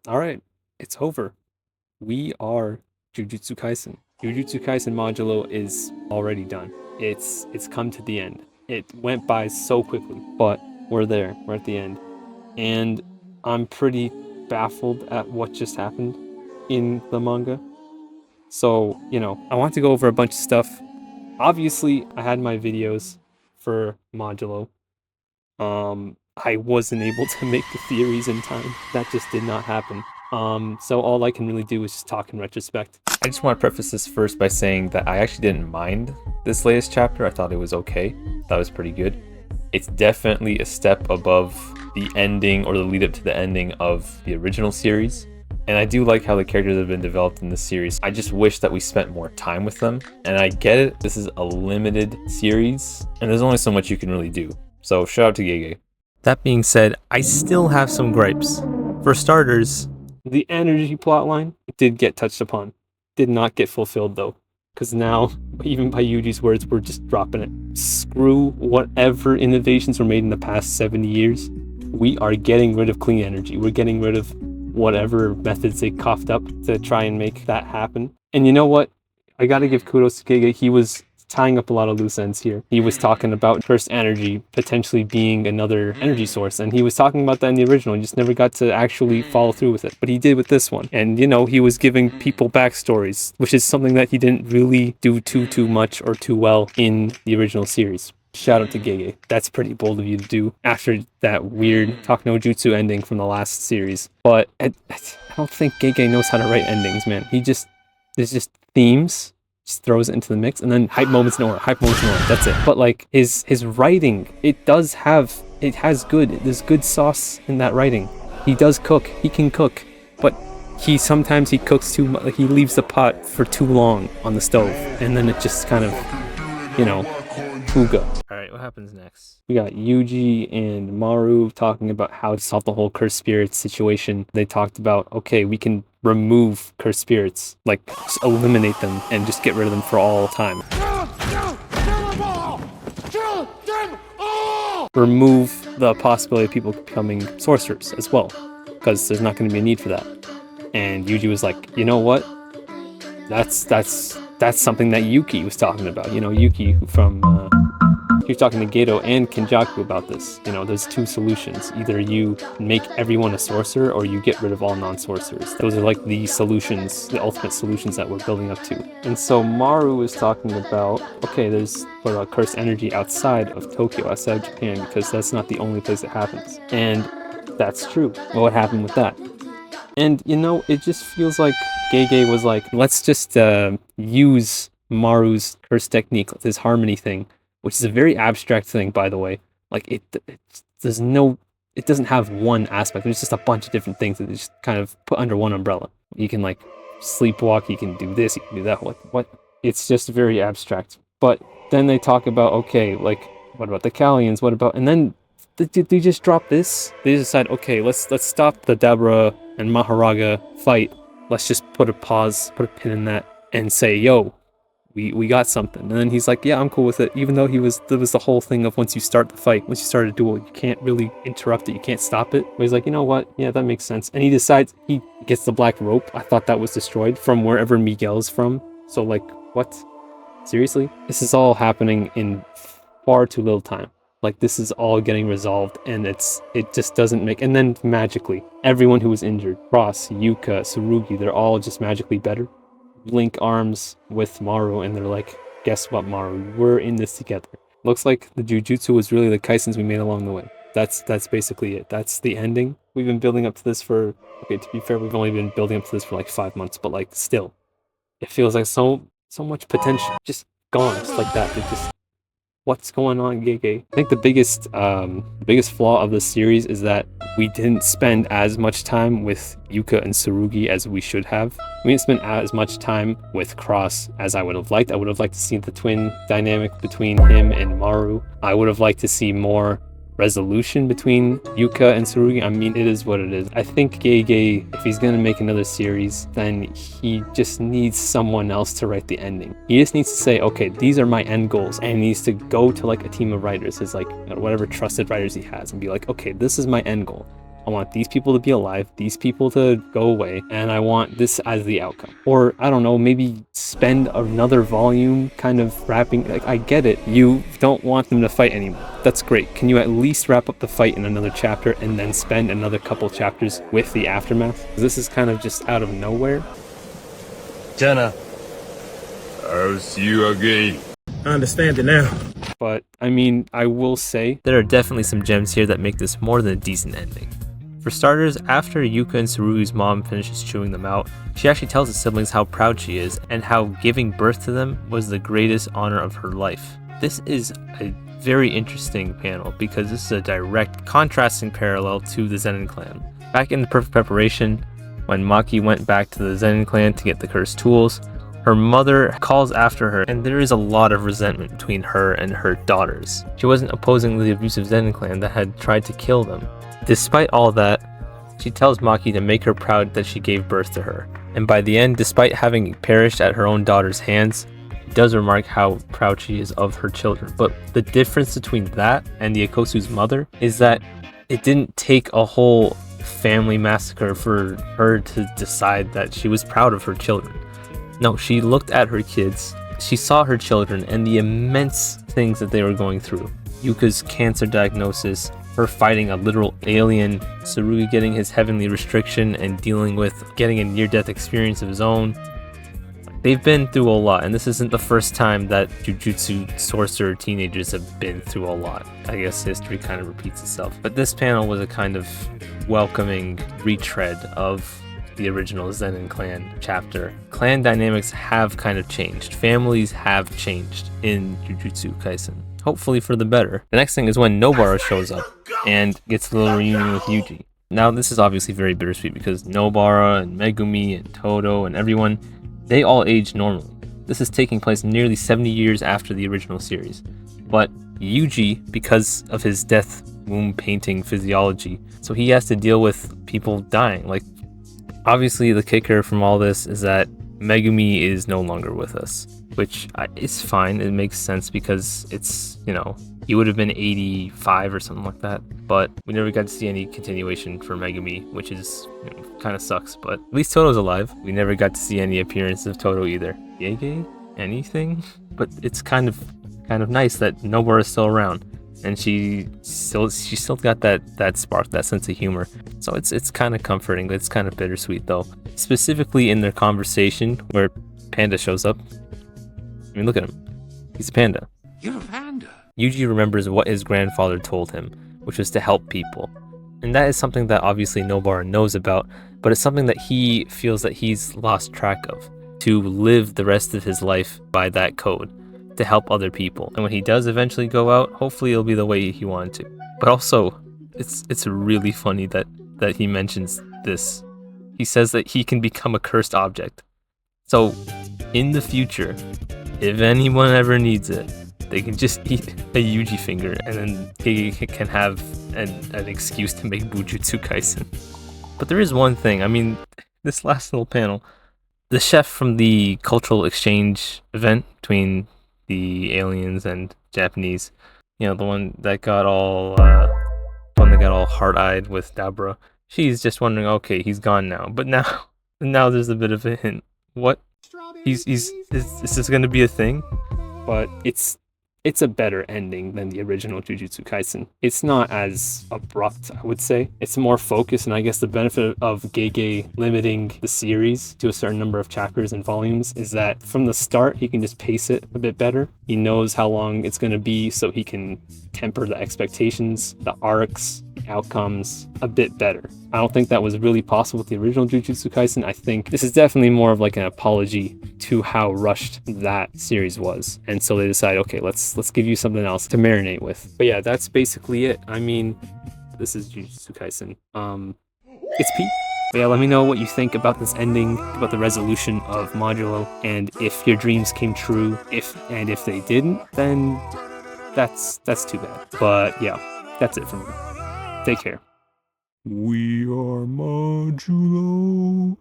All right, it's over. We are Jujutsu Kaisen. Jujutsu Kaisen Modulo is already done. It's come to the end. It went by so quickly, but we're there. We're at the end. And I'm pretty baffled at what just happened in the manga. So, I want to go over a bunch of stuff. Obviously, I had my videos for Modulo. I wasn't able to make the theories in time. That just did not happen. So all I can really do is just talk in retrospect. I just want to preface this first by saying that I actually didn't mind this latest chapter. I thought it was okay. That was pretty good. It's definitely a step above the ending or the lead up to the ending of the original series. And I do like how the characters have been developed in this series. I just wish that we spent more time with them. And I get it, this is a limited series, and there's only so much you can really do. So shout out to Gege. That being said, I still have some gripes. For starters, the energy plotline did get touched upon. Did not get fulfilled though. Because now, even by Yuji's words, we're just dropping it. Screw whatever innovations were made in the past 70 years. We are getting rid of clean energy. We're getting rid of whatever methods they coughed up to try and make that happen. And you know what? I gotta give kudos to Gege. He was tying up a lot of loose ends here. He was talking about cursed energy potentially being another energy source, and he was talking about that in the original. He just never got to actually follow through with it, but he did with this one. And he was giving people backstories, which is something that he didn't really do too much or too well in the original series. Shout out to Gege. That's pretty bold of you to do after that weird Talk No Jutsu ending from the last series. But I don't think Gege knows how to write endings, man. There's just themes, just throws it into the mix, and then hype moments in order, that's it. But like his writing, there's good sauce in that writing. He does cook, he can cook, but sometimes he cooks too much. He leaves the pot for too long on the stove, and then it just kind of, fuga. Alright, what happens next? We got Yuji and Maru talking about how to solve the whole cursed spirits situation. They talked about, okay, we can remove cursed spirits, like just eliminate them and just get rid of them for all time. Remove the possibility of people becoming sorcerers as well, because there's not going to be a need for that. And Yuji was like, you know what? That's something that Yuki was talking about. Yuki from he was talking to Geto and Kenjaku about this. There's two solutions. Either you make everyone a sorcerer, or you get rid of all non-sorcerers. Those are like the solutions, the ultimate solutions that we're building up to. And so Maru is talking about, okay, there's cursed energy outside of Tokyo, outside of Japan, because that's not the only place it happens. And that's true. Well, what happened with that? And it just feels like Gege was like, let's just use Maru's curse technique, this harmony thing, which is a very abstract thing, by the way. Like it doesn't have one aspect. There's just a bunch of different things that they just kind of put under one umbrella. You can like sleepwalk, you can do this, you can do that. What? It's just very abstract. But then they talk about, okay, like what about the Kallians? What about, and then they just drop this. They decide, okay, let's stop the Dabra and Maharaga fight. Let's just put a pause, put a pin in that, and say, yo, we got something. And then he's like, yeah, I'm cool with it. Even though there was the whole thing of once you start the fight, once you start a duel, you can't really interrupt it, you can't stop it. But he's like, you know what? Yeah, that makes sense. And he decides, he gets the black rope. I thought that was destroyed from wherever Miguel is from. So like, what? Seriously? This is all happening in far too little time. Like, this is all getting resolved, and it just doesn't make... And then, magically, everyone who was injured, Ross, Yuka, Tsurugi, they're all just magically better. Link arms with Maru, and they're like, guess what, Maru? We're in this together. Looks like the Jujutsu was really the Kaisens we made along the way. That's basically it. That's the ending. We've been building up to this for... Okay, to be fair, we've only been building up to this for like 5 months, but like, still. It feels like so much potential. Just gone, just like that. It just... What's going on, Gege? I think the biggest flaw of this series is that we didn't spend as much time with Yuka and Tsurugi as we should have. We didn't spend as much time with Cross as I would have liked. I would have liked to see the twin dynamic between him and Maru. I would have liked to see more resolution between Yuka and Tsurugi. I mean, it is what it is. I think Gege, if he's gonna make another series, then he just needs someone else to write the ending. He just needs to say, okay, these are my end goals, and he needs to go to like a team of writers, his like whatever trusted writers he has, and be like, okay, this is my end goal. I want these people to be alive, these people to go away, and I want this as the outcome. Or, I don't know, maybe spend another volume kind of wrapping, like, I get it, you don't want them to fight anymore. That's great. Can you at least wrap up the fight in another chapter and then spend another couple chapters with the aftermath? This is kind of just out of nowhere. Jenna, I'll see you again. I understand it now. But, I mean, I will say, there are definitely some gems here that make this more than a decent ending. For starters, after Yuka and Tsurugi's mom finishes chewing them out, she actually tells the siblings how proud she is and how giving birth to them was the greatest honor of her life. This is a very interesting panel because this is a direct contrasting parallel to the Zenin clan. Back in the Perfect Preparation, when Maki went back to the Zenin clan to get the cursed tools, her mother calls after her, and there is a lot of resentment between her and her daughters. She wasn't opposing the abusive Zenin clan that had tried to kill them. Despite all that, she tells Maki to make her proud that she gave birth to her. And by the end, despite having perished at her own daughter's hands, she does remark how proud she is of her children. But the difference between that and the Akosu's mother is that it didn't take a whole family massacre for her to decide that she was proud of her children. No, she looked at her kids, she saw her children and the immense things that they were going through. Yuka's cancer diagnosis, her fighting a literal alien, Tsurugi getting his heavenly restriction and dealing with getting a near-death experience of his own. They've been through a lot, and this isn't the first time that Jujutsu sorcerer teenagers have been through a lot. I guess history kind of repeats itself. But this panel was a kind of welcoming retread of the original Zenin clan chapter. Clan dynamics have kind of changed. Families have changed in Jujutsu Kaisen. Hopefully for the better. The next thing is when Nobara shows up and gets a little reunion with Yuji. Now this is obviously very bittersweet because Nobara and Megumi and Todo and everyone, they all age normally. This is taking place nearly 70 years after the original series. But Yuji, because of his death womb painting physiology, so he has to deal with people dying. Like, obviously the kicker from all this is that Megumi is no longer with us, which is fine. It makes sense because it's, you know, he would have been 85 or something like that, but we never got to see any continuation for Megumi, which is, you know, kind of sucks, but at least Todo's alive. We never got to see any appearance of Todo either. Gege? Anything? But it's kind of nice that Nobara is still around, and she still got that spark, that sense of humor. So it's kind of comforting, but it's kind of bittersweet though. Specifically in their conversation where Panda shows up. I mean, look at him. He's a panda. You're a panda. Yuji remembers what his grandfather told him, which was to help people. And that is something that obviously Nobara knows about, but it's something that he feels that he's lost track of, to live the rest of his life by that code, to help other people. And when he does eventually go out, hopefully it'll be the way he wanted to. But also, it's really funny that he mentions this. He says that he can become a cursed object. So, in the future, if anyone ever needs it, they can just eat a Yuji finger and then Gege can have an excuse to make Jujutsu Kaisen. But there is one thing, I mean, this last little panel, the chef from the cultural exchange event between the aliens and Japanese, you know, the one that got all hard-eyed with Dabra, she's just wondering, okay, he's gone now. But now there's a bit of a hint. What? Is this gonna be a thing? But it's a better ending than the original Jujutsu Kaisen. It's not as abrupt, I would say. It's more focused, and I guess the benefit of Gege limiting the series to a certain number of chapters and volumes is that from the start, he can just pace it a bit better. He knows how long it's going to be, so he can temper the expectations, the arcs, outcomes a bit better. I don't think that was really possible with the original Jujutsu Kaisen. I think this is definitely more of like an apology to how rushed that series was. And so they decide, okay, let's give you something else to marinate with. But yeah, that's basically it. I mean, this is Jujutsu Kaisen. It's Pete. But yeah, let me know what you think about this ending, about the resolution of Modulo, and if your dreams came true. If they didn't, then that's too bad. But yeah, that's it from me. Take care. We are Modulo.